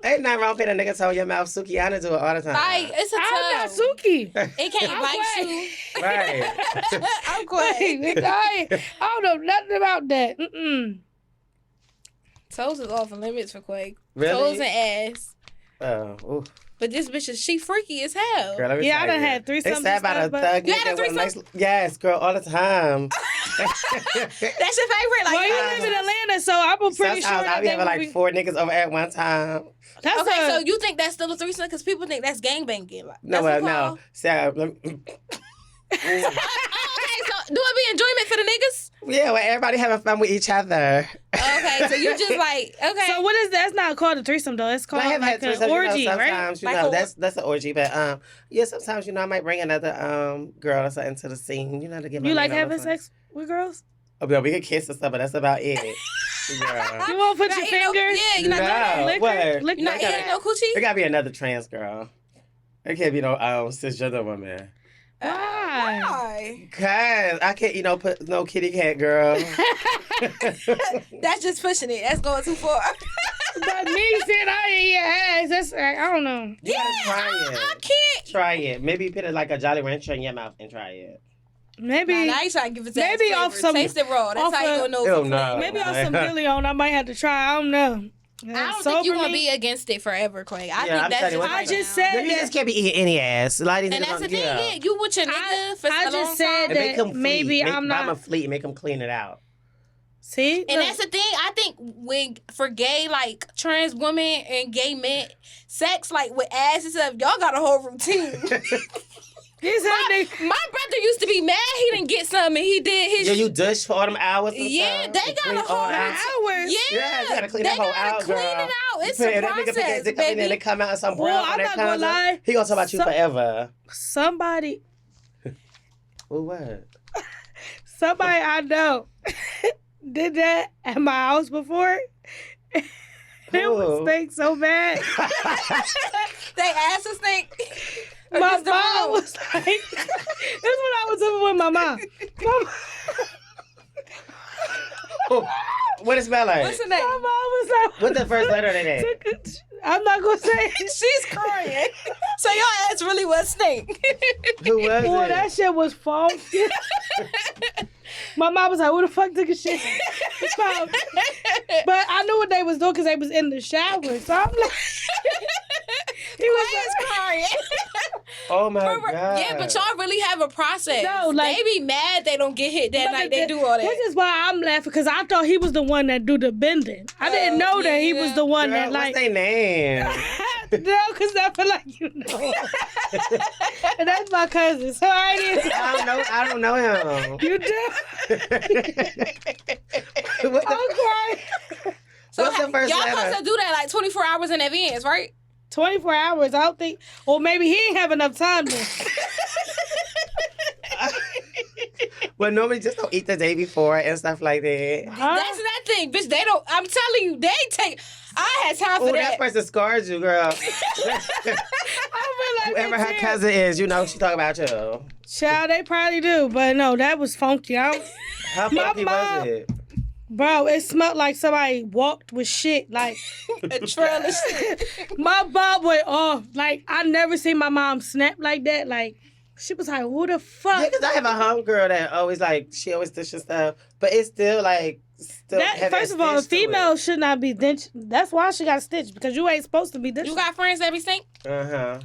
Ain't nothing wrong with a nigga toe in your mouth. Sukiana do it all the time. Like, it's a I'm not toe. Suki. It can't bite you. Right. I'm quick. I don't know nothing about that. Toes is off limits for Quake. Really? Toes and ass. Oh, ooh. But this bitch she freaky as hell. Girl, let me Yeah, I tell done you. had threesomes They and said about stuff, a but- thug You had a nigga with a threesome? Yes, girl, all the time. That's your favorite? Like, Well, you live in Atlanta, so I'm pretty sure Sometimes that I be they having would like be. 4 niggas over at one time. That's okay, so you think that's still a threesome? Because people think that's gangbanging. Like, No, that's well, what no. So, okay, so do it be enjoyment for the niggas? yeah, well, everybody having fun with each other. Okay, so you just like, okay. So what is that? It's not called a threesome though. It's called I have like had an threesomes, orgy, right? sometimes, Like a- that's an orgy, but yeah, sometimes, I might bring another girl or something to the scene, to give my You like man having fun. sex with girls? Oh, yeah, we can kiss and stuff, but that's about it. Yeah. You won't put Not your eating no- finger? yeah, you're not No, lick what? her? Lick You're not her? eating no coochie? It gotta be another trans girl. It can't be no cisgender woman. Why? Why? Cause I can't, put no kitty cat girl. That's just pushing it. That's going too far. But me saying I eat your ass, that's I don't know. You gotta try it. I can't. Try it. Maybe put it like a Jolly Rancher in your mouth and try it. Maybe Nah, I ain't trying to give it to maybe ass off flavor. some- Taste it raw. That's off how you a- gonna know. Ew, if it's no. maybe on some Dillion I might have to try. I don't know. I don't think you gonna be against it forever, Quay. I Yeah, I'm think that's telling you just what- I right just now. said You that. just can't be eating any ass. Like, And that's the thing, yeah. You with your nigga for I a long just said time. And make that him maybe fleet. I'm Buy him a not. fleet. Make him clean it out. See, And Look. that's the thing. I think when for gay like trans women and gay men, sex like with ass and stuff, y'all got a whole routine. These are my brother used to be mad he didn't get some and he did his. Yeah, you dush for all them hours. And Yeah, stuff. they And got clean a all whole that. hours. Yeah, Yeah, you gotta clean they that whole gotta out, clean girl. it out. It's You a put that nigga put process, that dick up in there and baby. they come out in some Well, brown. I'm that not gonna comes out. lie. He gonna talk about you forever. somebody Well, what? I know did that at my house before. It Who? was stink so bad. They ass a stink. Or My just the mom room? was like, this is when I was living with my mom. What it smell like? What's her name? My mom was like, What's the first letter of that name? I'm not gonna say it. She's crying. So your ass really was stink. Who was Boy, it? that shit was funky. My mom was like, who the fuck took a shit? But I knew what they was doing because they was in the shower. So I'm like, he was like, crying. Oh my god. Yeah, but y'all really have a process. No, like- they be mad they don't get hit that But night. the- They do all that. This is why I'm laughing because I thought he was the one that do the bending. I didn't know that he was the one Girl, that what's like. their name? No, because I feel like you know. And that's my cousin, so I didn't. I don't know him. You do. What the- I'm crying. So What's the first y'all letter? supposed to do that like 24 hours in advance, right? 24 hours. I don't think, or maybe he ain't have enough time then. Well, normally just don't eat the day before and stuff like that. Huh? That's that thing, bitch. They don't. I'm telling you, they take. I had time for Oh, that. that person scarred you, girl. I feel like Whoever her that's it. cousin is, she talk about you. Child, they probably do, but no, that was funky. How My funky mom- was it? Bro, it smelled like somebody walked with shit. Like, A trail of shit. my mom went off. Like, I never seen my mom snap like that. Like, she was like, who the fuck? Yeah, because I have a homegirl that always she always dishes stuff, but it's still That, first of all, a female should not be ditched. That's why she got stitched, because you ain't supposed to be ditched. You got friends that be stink? Uh-huh.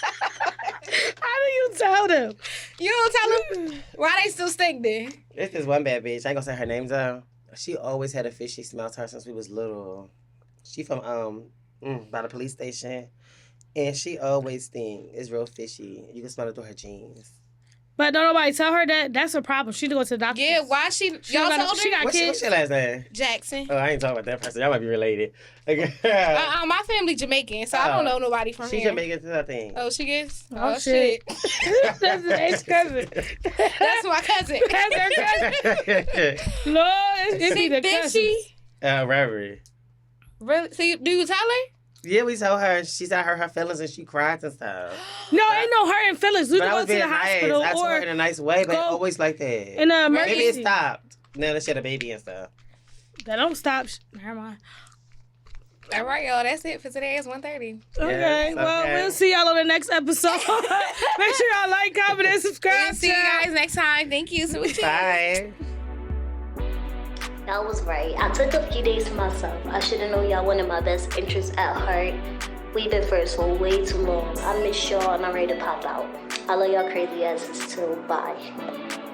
How do you tell them? You don't tell them? Why they still stink then? It's this one bad bitch. I ain't gonna say her name though. She always had a fishy smell to her since we was little. She from by the police station. And she always stink. It's real fishy. You can smell it through her jeans. But don't nobody tell her that. That's a problem. She need to go to the doctor. Yeah, why she y'all got- told she her? got What's kids. your last name? Jackson. Oh, I ain't talking about that person. Y'all might be related. My family Jamaican, so I don't know nobody from She's here. Jamaican to I think. Oh, she gets? Oh, shit. That's his ex-cousin. That's my cousin. That's her cousin. Lord, it's Did either did cousin. she? Reverie. Really? So do you tell her? Yeah, we told her. She said her feelings and she cried and stuff. No, ain't no hurting feelings. We But can I go was to the being hospital nice. I told her or in a nice way, but go always like that. in an emergency. Maybe it stopped. Now that she had a baby and stuff. That don't stop. Never mind. All right, y'all. That's it for today. It's 1:30. Okay, Yes, well, okay. we'll see y'all on the next episode. Make sure y'all like, comment, and subscribe. We'll see you guys next time. Thank you. Smoochie. Bye. Y'all was right. I took a few days to myself. I should have known y'all wanted my best interests at heart. We've been friends for way too long. I miss y'all and I'm ready to pop out. I love y'all crazy asses too. Bye.